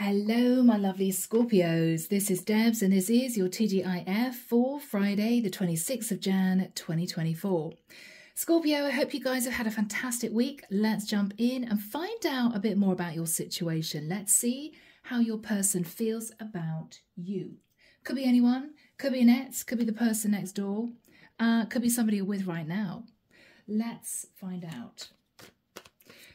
Hello, my lovely Scorpios. This is Debs, and this is your TGIF for Friday, the 26th of Jan, 2024. Scorpio, I hope you guys have had a fantastic week. Let's jump in and find out a bit more about your situation. Let's see how your person feels about you. Could be anyone, could be an ex, could be the person next door, could be somebody you're with right now. Let's find out.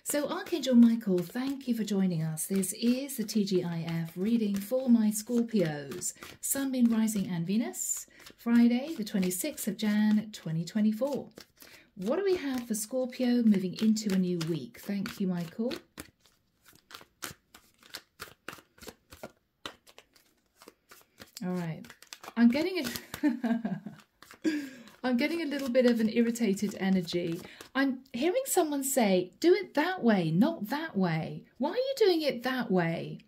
So Archangel Michael, thank you for joining us. This is the TGIF reading for my Scorpios, Sun, Moon, Rising and Venus, Friday the 26th of Jan 2024. What do we have for Scorpio moving into a new week? Thank you, Michael. All right, I'm getting a little bit of an irritated energy. I'm hearing someone say, do it that way, not that way. Why are you doing it that way?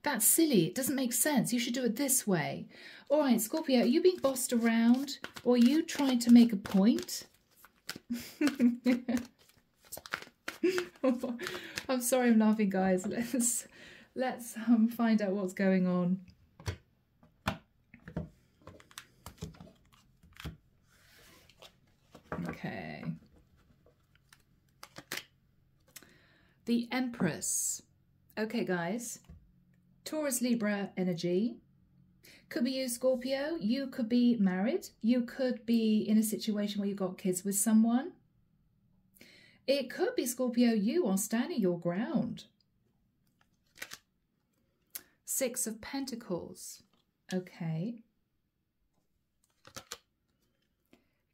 That's silly. It doesn't make sense. You should do it this way. All right, Scorpio, are you being bossed around or are you trying to make a point? I'm sorry I'm laughing, guys. Let's find out what's going on. Okay. The Empress. Okay, guys. Taurus, Libra energy. Could be you, Scorpio. You could be married. You could be in a situation where you've got kids with someone. It could be, Scorpio, you are standing your ground. Six of Pentacles. Okay.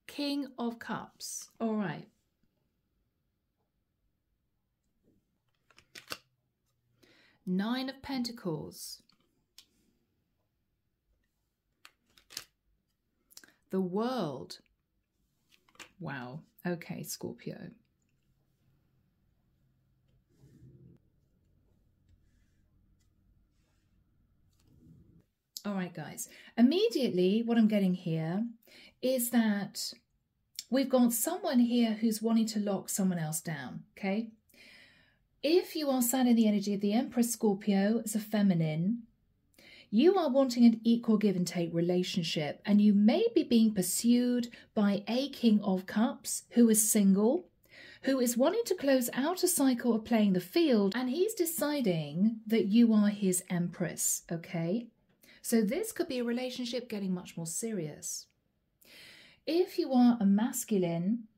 King of Cups. All right. Nine of Pentacles. The World. Wow. Okay, Scorpio. All right, guys. Immediately, what I'm getting here is that we've got someone here who's wanting to lock someone else down, okay? If you are sat in the energy of the Empress, Scorpio, as a feminine, you are wanting an equal give and take relationship, and you may be being pursued by a King of Cups who is single, who is wanting to close out a cycle of playing the field, and he's deciding that you are his Empress, okay? So this could be a relationship getting much more serious. If you are a masculine,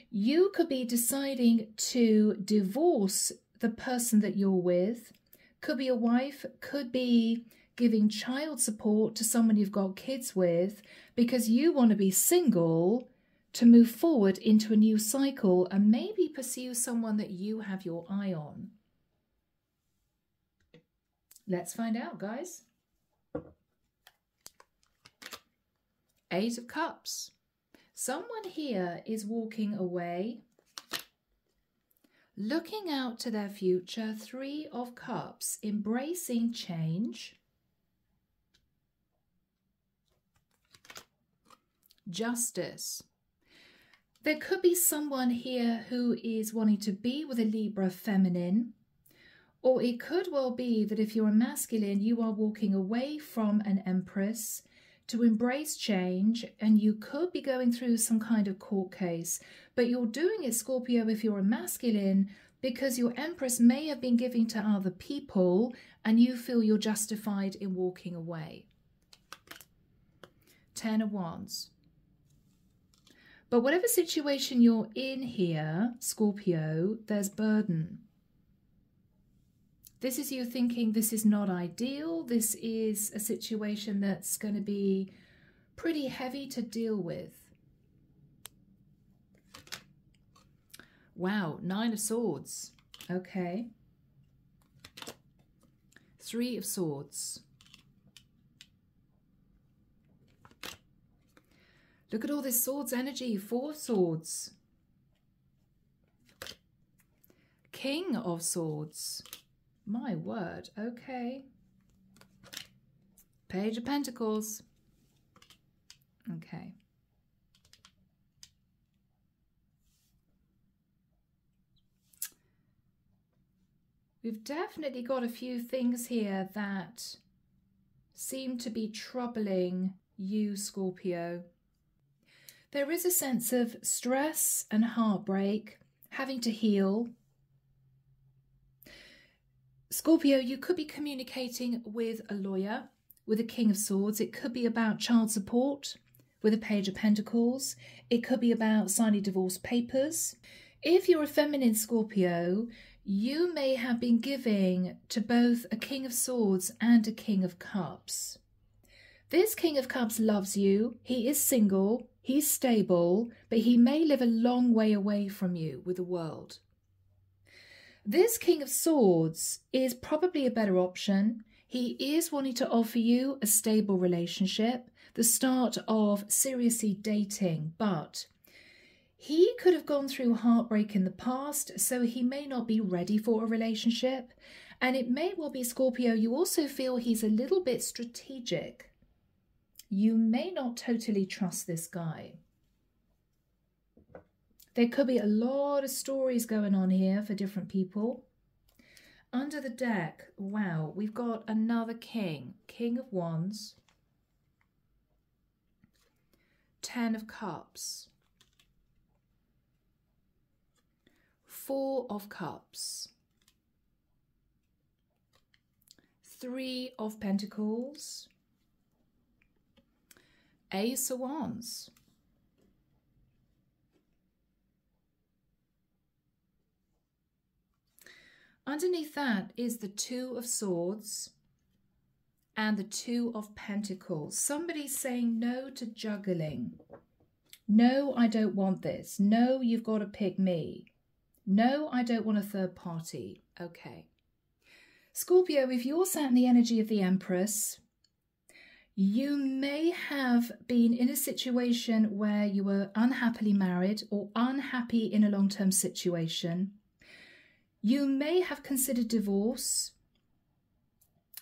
you could be deciding to divorce the person that you're with. Could be a wife, could be giving child support to someone you've got kids with because you want to be single to move forward into a new cycle and maybe pursue someone that you have your eye on. Let's find out, guys. Eight of Cups. Someone here is walking away, looking out to their future. Three of Cups, embracing change. Justice. There could be someone here who is wanting to be with a Libra feminine, or it could well be that if you're a masculine, you are walking away from an Empress to embrace change, and you could be going through some kind of court case, but you're doing it, Scorpio, if you're a masculine, because your Empress may have been giving to other people and you feel you're justified in walking away. Ten of Wands. But whatever situation you're in here, Scorpio, there's burden. This is you thinking this is not ideal. This is a situation that's going to be pretty heavy to deal with. Wow, Nine of Swords. Okay. Three of Swords. Look at all this Swords energy. Four of Swords. King of Swords. My word, okay. Page of Pentacles. Okay. We've definitely got a few things here that seem to be troubling you, Scorpio. There is a sense of stress and heartbreak, having to heal. Scorpio, you could be communicating with a lawyer, with a King of Swords. It could be about child support with a Page of Pentacles. It could be about signing divorce papers. If you're a feminine Scorpio, you may have been giving to both a King of Swords and a King of Cups. This King of Cups loves you. He is single, he's stable, but he may live a long way away from you with the world. This King of Swords is probably a better option. He is wanting to offer you a stable relationship, the start of seriously dating, but he could have gone through heartbreak in the past, so he may not be ready for a relationship. And it may well be, Scorpio, you also feel he's a little bit strategic. You may not totally trust this guy. There could be a lot of stories going on here for different people. Under the deck, wow, we've got another king. King of Wands. 10 of Cups. 4 of Cups. 3 of Pentacles. Ace of Wands. Underneath that is the 2 of Swords and the 2 of Pentacles. Somebody's saying no to juggling. No, I don't want this. No, you've got to pick me. No, I don't want a third party. Okay. Scorpio, if you're sat in the energy of the Empress, you may have been in a situation where you were unhappily married or unhappy in a long-term situation. You may have considered divorce,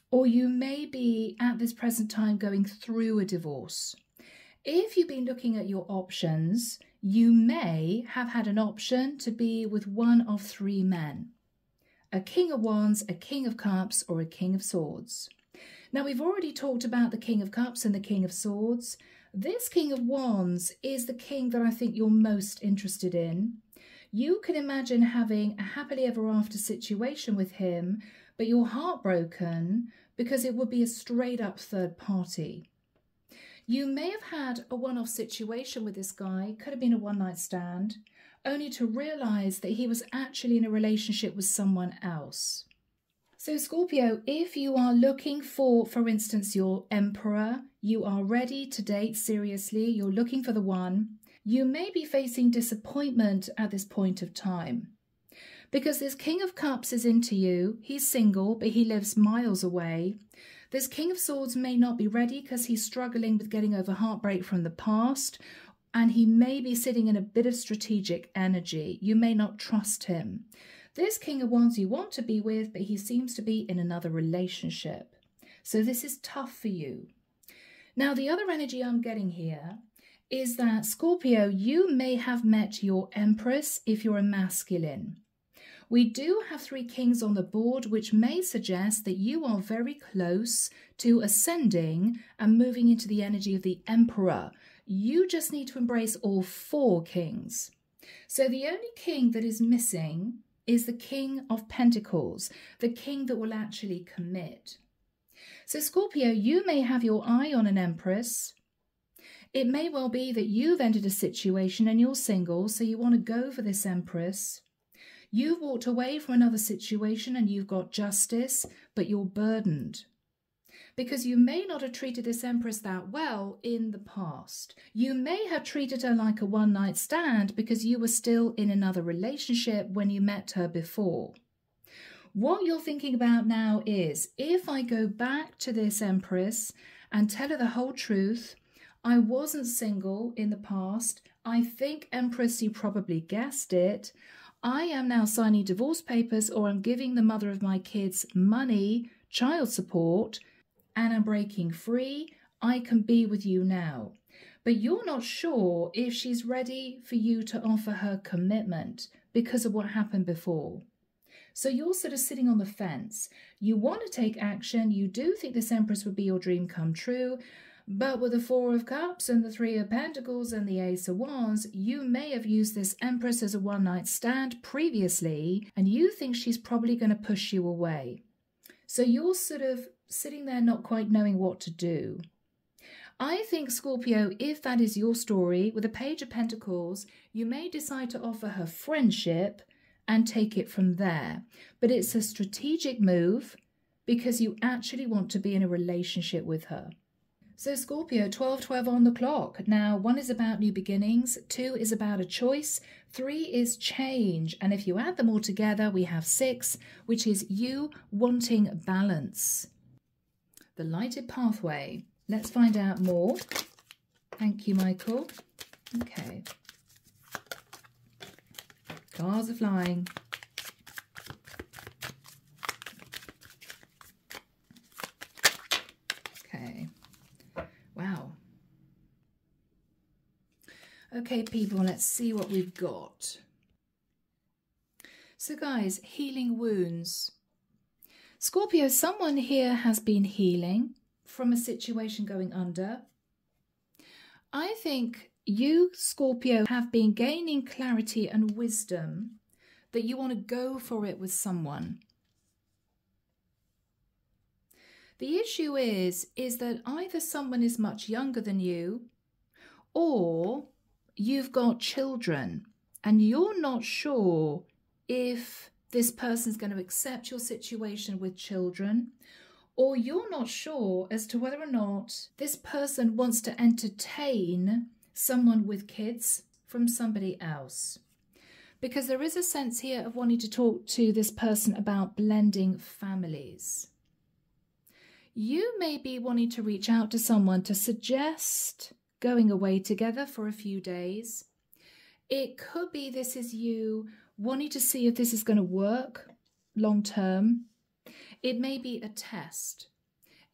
or you may be at this present time going through a divorce. If you've been looking at your options, you may have had an option to be with one of 3 men. A King of Wands, a King of Cups, or a King of Swords. Now, we've already talked about the King of Cups and the King of Swords. This King of Wands is the king that I think you're most interested in. You can imagine having a happily ever after situation with him, but you're heartbroken because it would be a straight up third party. You may have had a one-off situation with this guy, could have been a one-night stand, only to realize that he was actually in a relationship with someone else. So Scorpio, if you are looking for instance, your Emperor, you are ready to date seriously, you're looking for the one, you may be facing disappointment at this point of time. Because this King of Cups is into you, he's single, but he lives miles away. This King of Swords may not be ready because he's struggling with getting over heartbreak from the past, and he may be sitting in a bit of strategic energy. You may not trust him. This King of Wands you want to be with, but he seems to be in another relationship. So this is tough for you. Now, the other energy I'm getting here is that, Scorpio, you may have met your Empress if you're a masculine. We do have 3 kings on the board, which may suggest that you are very close to ascending and moving into the energy of the Emperor. You just need to embrace all 4 kings. So the only king that is missing is the King of Pentacles, the king that will actually commit. So Scorpio, you may have your eye on an Empress. It may well be that you've entered a situation and you're single, so you want to go for this Empress. You've walked away from another situation and you've got justice, but you're burdened. Because you may not have treated this Empress that well in the past. You may have treated her like a one-night stand because you were still in another relationship when you met her before. What you're thinking about now is, if I go back to this Empress and tell her the whole truth, I wasn't single in the past. I think, Empress, you probably guessed it. I am now signing divorce papers, or I'm giving the mother of my kids money, child support, and I'm breaking free. I can be with you now. But you're not sure if she's ready for you to offer her commitment because of what happened before. So you're sort of sitting on the fence. You want to take action. You do think this Empress would be your dream come true. But with the Four of Cups and the Three of Pentacles and the Ace of Wands, you may have used this Empress as a one-night stand previously, and you think she's probably going to push you away. So you're sort of sitting there not quite knowing what to do. I think, Scorpio, if that is your story, with a Page of Pentacles, you may decide to offer her friendship and take it from there. But it's a strategic move because you actually want to be in a relationship with her. So Scorpio, 12:12 on the clock. Now, 1 is about new beginnings, 2 is about a choice, 3 is change. And if you add them all together, we have 6, which is you wanting balance. The lighted pathway. Let's find out more. Thank you, Michael. Okay. Cars are flying. Okay. Wow. Okay, people, let's see what we've got. So, guys, healing wounds. Scorpio, someone here has been healing from a situation going under. I think you, Scorpio, have been gaining clarity and wisdom that you want to go for it with someone. The issue is that either someone is much younger than you, or you've got children and you're not sure if this person's going to accept your situation with children, or you're not sure as to whether or not this person wants to entertain someone with kids from somebody else. Because there is a sense here of wanting to talk to this person about blending families. You may be wanting to reach out to someone to suggest going away together for a few days. It could be this is you wanting to see if this is going to work long term. It may be a test.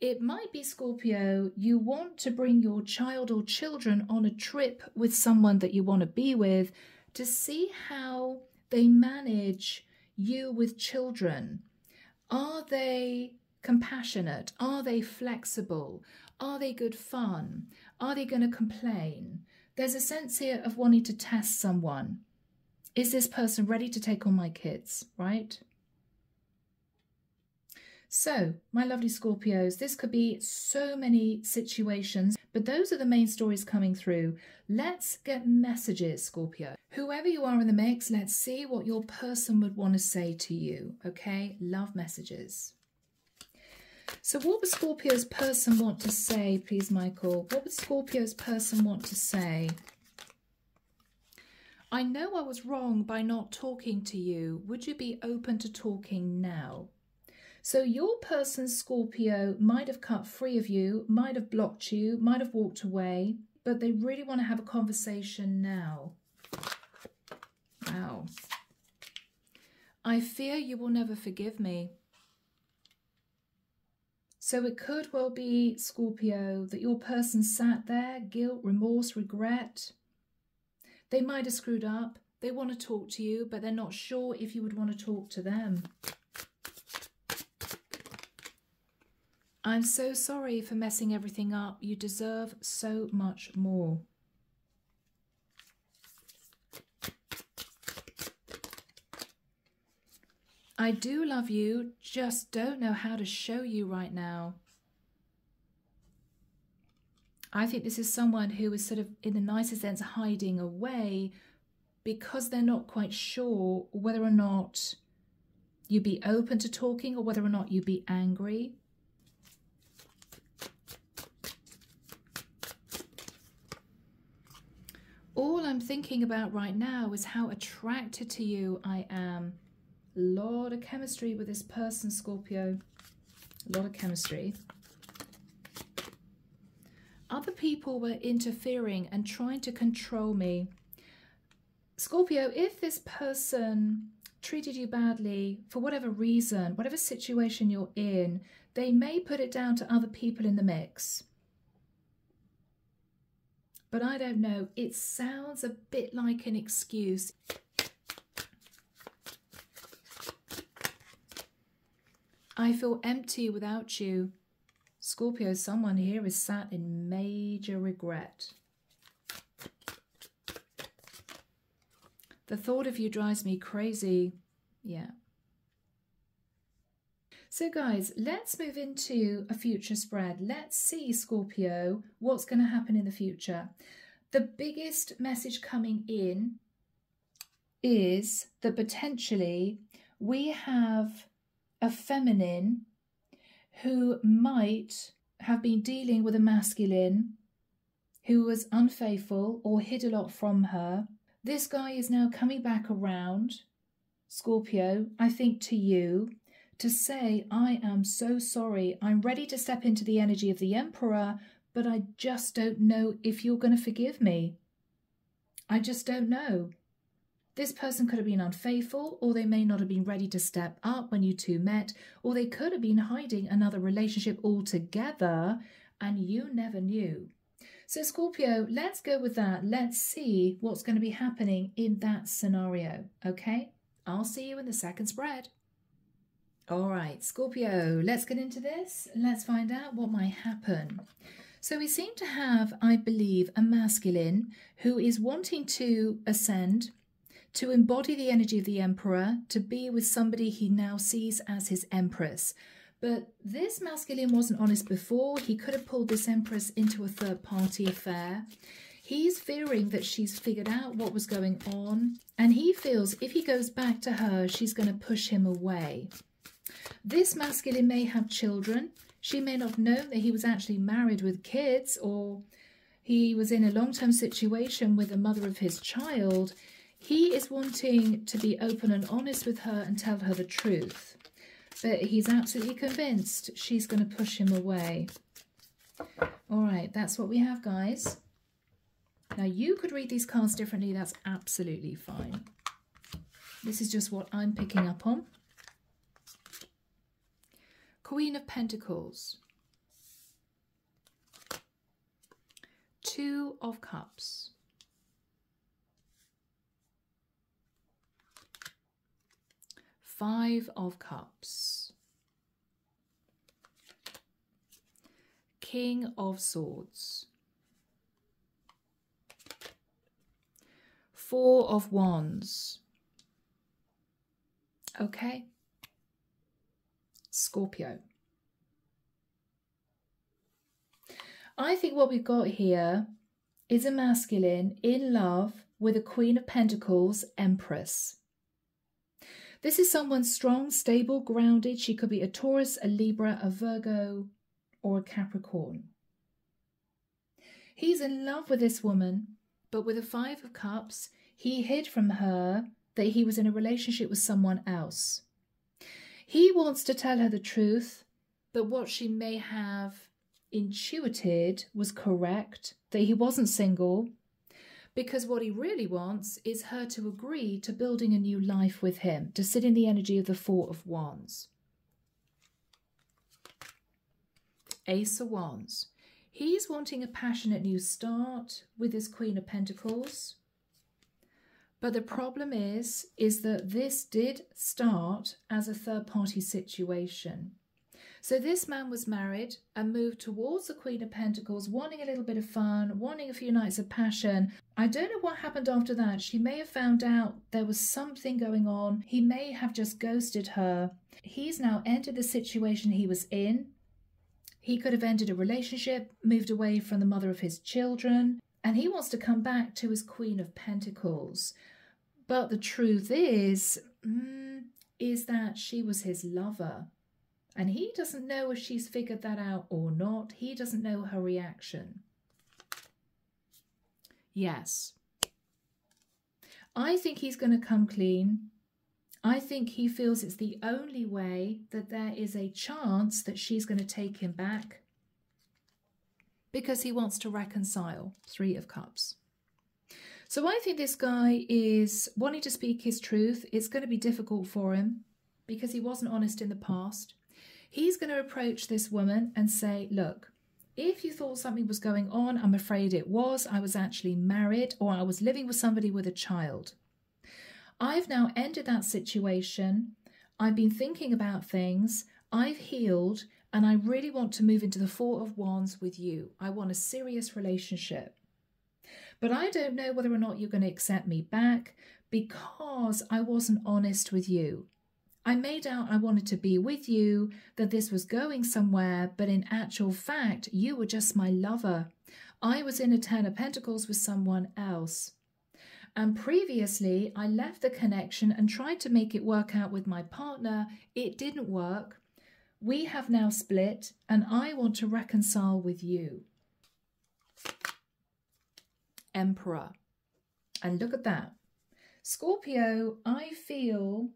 It might be, Scorpio, you want to bring your child or children on a trip with someone that you want to be with to see how they manage you with children. Are they compassionate? Are they flexible? Are they good fun? Are they going to complain? There's a sense here of wanting to test someone. Is this person ready to take on my kids, right? So, my lovely Scorpios, this could be so many situations, but those are the main stories coming through. Let's get messages, Scorpio. Whoever you are in the mix, let's see what your person would want to say to you, okay? Love messages. So what would Scorpio's person want to say, please, Michael? What would Scorpio's person want to say? I know I was wrong by not talking to you. Would you be open to talking now? So your person, Scorpio, might have cut free of you, might have blocked you, might have walked away, but they really want to have a conversation now. Wow. I fear you will never forgive me. So it could well be, Scorpio, that your person sat there, guilt, remorse, regret. They might have screwed up. They want to talk to you, but they're not sure if you would want to talk to them. I'm so sorry for messing everything up. You deserve so much more. I do love you, just don't know how to show you right now. I think this is someone who is sort of, in the nicest sense, hiding away because they're not quite sure whether or not you'd be open to talking or whether or not you'd be angry. All I'm thinking about right now is how attracted to you I am. A lot of chemistry with this person, Scorpio. A lot of chemistry. Other people were interfering and trying to control me. Scorpio, if this person treated you badly for whatever reason, whatever situation you're in, they may put it down to other people in the mix. But I don't know, it sounds a bit like an excuse. I feel empty without you. Scorpio, someone here is sat in major regret. The thought of you drives me crazy. Yeah. So guys, let's move into a future spread. Let's see, Scorpio, what's going to happen in the future. The biggest message coming in is that potentially we have a feminine who might have been dealing with a masculine who was unfaithful or hid a lot from her. This guy is now coming back around, Scorpio, I think to you, to say, I am so sorry. I'm ready to step into the energy of the Emperor, but I just don't know if you're going to forgive me. I just don't know. This person could have been unfaithful, or they may not have been ready to step up when you two met, or they could have been hiding another relationship altogether, and you never knew. So Scorpio, let's go with that. Let's see what's going to be happening in that scenario, okay? I'll see you in the second spread. All right, Scorpio, let's get into this. Let's find out what might happen. So we seem to have, I believe, a masculine who is wanting to ascend, to embody the energy of the Emperor, to be with somebody he now sees as his Empress. But this masculine wasn't honest before. He could have pulled this Empress into a third-party affair. He's fearing that she's figured out what was going on, and he feels if he goes back to her, she's going to push him away. This masculine may have children. She may not have known that he was actually married with kids, or he was in a long-term situation with the mother of his child. He is wanting to be open and honest with her and tell her the truth. But he's absolutely convinced she's going to push him away. All right, that's what we have, guys. Now, you could read these cards differently. That's absolutely fine. This is just what I'm picking up on. Queen of Pentacles. Two of Cups. Five of Cups. King of Swords. Four of Wands. Okay. Scorpio. I think what we've got here is a masculine in love with a Queen of Pentacles, Empress. This is someone strong, stable, grounded. She could be a Taurus, a Libra, a Virgo, or a Capricorn. He's in love with this woman, but with a Five of Cups, he hid from her that he was in a relationship with someone else. He wants to tell her the truth, but what she may have intuited was correct, that he wasn't single, because what he really wants is her to agree to building a new life with him, to sit in the energy of the Four of Wands. Ace of Wands. He's wanting a passionate new start with his Queen of Pentacles. But the problem is that this did start as a third-party situation. So this man was married and moved towards the Queen of Pentacles, wanting a little bit of fun, wanting a few nights of passion. I don't know what happened after that. She may have found out there was something going on. He may have just ghosted her. He's now entered the situation he was in. He could have ended a relationship, moved away from the mother of his children, and he wants to come back to his Queen of Pentacles. But the truth is that she was his lover. And he doesn't know if she's figured that out or not. He doesn't know her reaction. Yes. I think he's going to come clean. I think he feels it's the only way that there is a chance that she's going to take him back, because he wants to reconcile. Three of Cups. So I think this guy is wanting to speak his truth. It's going to be difficult for him because he wasn't honest in the past. He's going to approach this woman and say, look, if you thought something was going on, I'm afraid it was. I was actually married, or I was living with somebody with a child. I've now ended that situation. I've been thinking about things. I've healed and I really want to move into the Four of Wands with you. I want a serious relationship. But I don't know whether or not you're going to accept me back because I wasn't honest with you. I made out I wanted to be with you, that this was going somewhere, but in actual fact, you were just my lover. I was in a 10 of Pentacles with someone else. And previously, I left the connection and tried to make it work out with my partner. It didn't work. We have now split, and I want to reconcile with you. Emperor. And look at that. Scorpio, I feel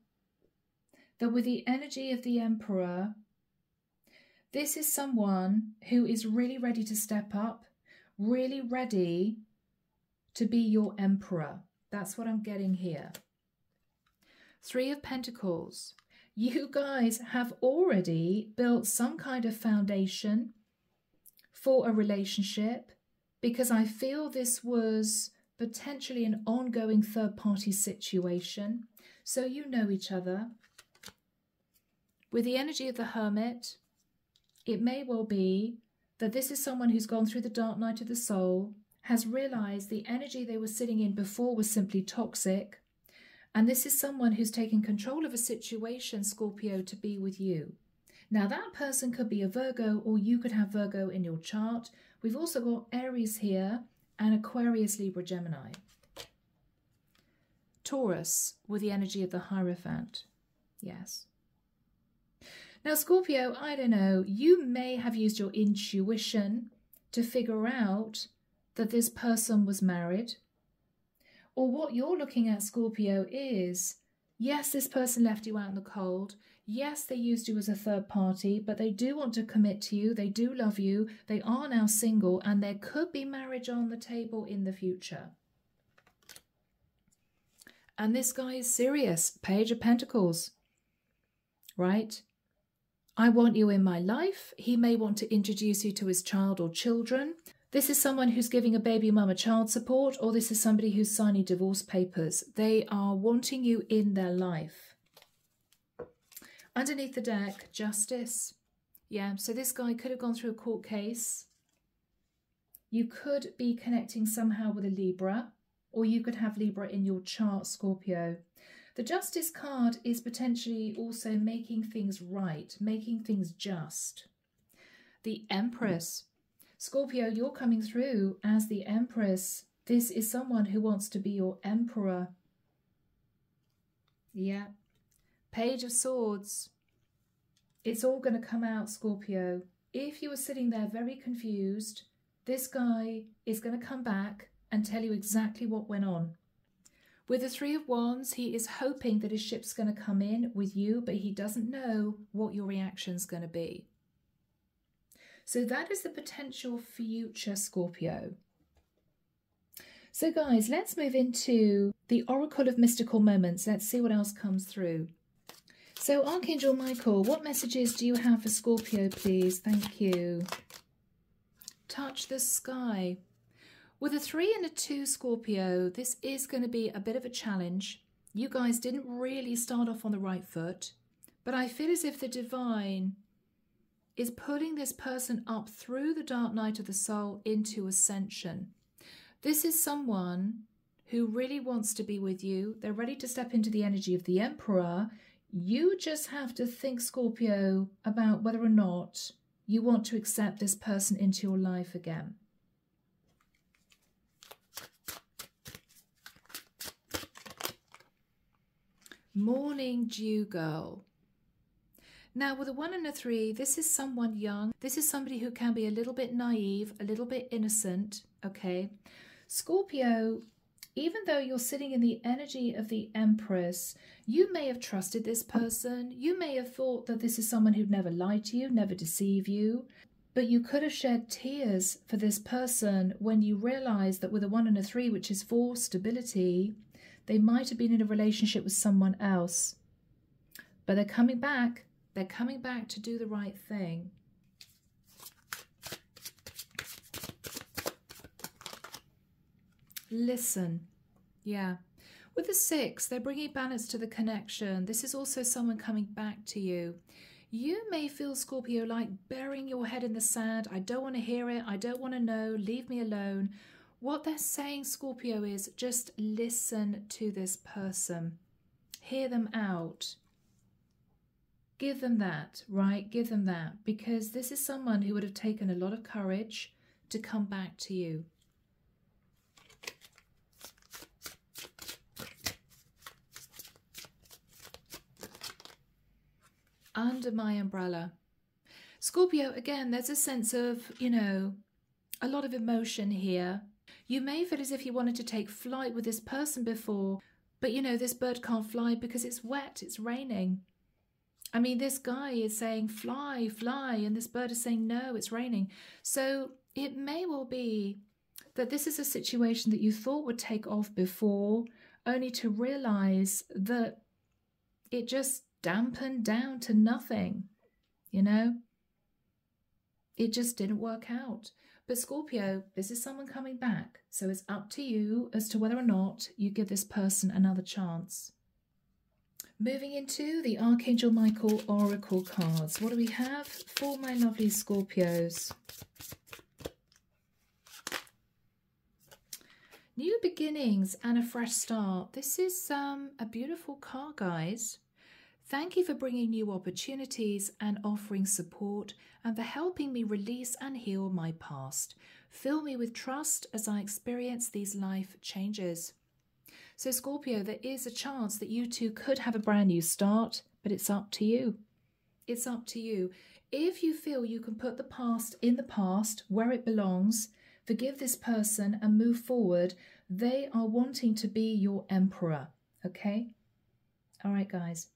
that with the energy of the Emperor, this is someone who is really ready to step up, really ready to be your Emperor. That's what I'm getting here. Three of Pentacles. You guys have already built some kind of foundation for a relationship, because I feel this was potentially an ongoing third-party situation. So you know each other. With the energy of the Hermit, it may well be that this is someone who's gone through the dark night of the soul, has realized the energy they were sitting in before was simply toxic, and this is someone who's taken control of a situation, Scorpio, to be with you. Now that person could be a Virgo, or you could have Virgo in your chart. We've also got Aries here and Aquarius, Libra, Gemini. Taurus with the energy of the Hierophant. Yes. Now, Scorpio, I don't know, you may have used your intuition to figure out that this person was married. Or what you're looking at, Scorpio, is, yes, this person left you out in the cold. Yes, they used you as a third party, but they do want to commit to you. They do love you. They are now single, and there could be marriage on the table in the future. And this guy is serious. Page of Pentacles, right? I want you in my life. He may want to introduce you to his child or children. This is someone who's giving a baby mama child support, or this is somebody who's signing divorce papers. They are wanting you in their life. Underneath the deck, Justice. Yeah, so this guy could have gone through a court case. You could be connecting somehow with a Libra, or you could have Libra in your chart, Scorpio. The Justice card is potentially also making things right, making things just. The Empress. Scorpio, you're coming through as the Empress. This is someone who wants to be your Emperor. Yeah. Page of Swords. It's all going to come out, Scorpio. If you were sitting there very confused, this guy is going to come back and tell you exactly what went on. With the Three of Wands, he is hoping that his ship's going to come in with you, but he doesn't know what your reaction's going to be. So that is the potential future, Scorpio. So guys, let's move into the Oracle of Mystical Moments. Let's see what else comes through. So Archangel Michael, what messages do you have for Scorpio, please? Thank you. Touch the sky. With a 3 and a 2, Scorpio, this is going to be a bit of a challenge. You guys didn't really start off on the right foot, but I feel as if the divine is pulling this person up through the dark night of the soul into ascension. This is someone who really wants to be with you. They're ready to step into the energy of the Emperor. You just have to think, Scorpio, about whether or not you want to accept this person into your life again. Morning Dew Girl. Now, with a 1 and a 3, this is someone young. This is somebody who can be a little bit naive, a little bit innocent, okay? Scorpio, even though you're sitting in the energy of the Empress, you may have trusted this person. You may have thought that this is someone who'd never lie to you, never deceive you. But you could have shed tears for this person when you realized that with a 1 and a 3, which is for stability, they might have been in a relationship with someone else. But they're coming back. They're coming back to do the right thing. Listen. Yeah. With the 6, they're bringing balance to the connection. This is also someone coming back to you. You may feel, Scorpio, like burying your head in the sand. I don't want to hear it. I don't want to know. Leave me alone. What they're saying, Scorpio, is just listen to this person. Hear them out. Give them that, right? Give them that. Because this is someone who would have taken a lot of courage to come back to you. Under my umbrella. Scorpio, again, there's a sense of, you know, a lot of emotion here. You may feel as if you wanted to take flight with this person before, but, you know, this bird can't fly because it's wet, it's raining. I mean, this guy is saying, fly, fly, and this bird is saying, no, it's raining. So it may well be that this is a situation that you thought would take off before, only to realize that it just dampened down to nothing, you know? It just didn't work out. But Scorpio, this is someone coming back. So it's up to you as to whether or not you give this person another chance. Moving into the Archangel Michael Oracle cards. What do we have for my lovely Scorpios? New beginnings and a fresh start. This is a beautiful card, guys. Thank you for bringing new opportunities and offering support, and for helping me release and heal my past. Fill me with trust as I experience these life changes. So Scorpio, there is a chance that you two could have a brand new start, but it's up to you. It's up to you. If you feel you can put the past in the past where it belongs, forgive this person and move forward, they are wanting to be your emperor, okay? All right, guys.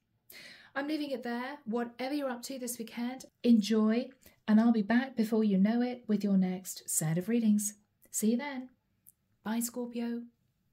I'm leaving it there. Whatever you're up to this weekend, enjoy, and I'll be back before you know it with your next set of readings. See you then. Bye, Scorpio.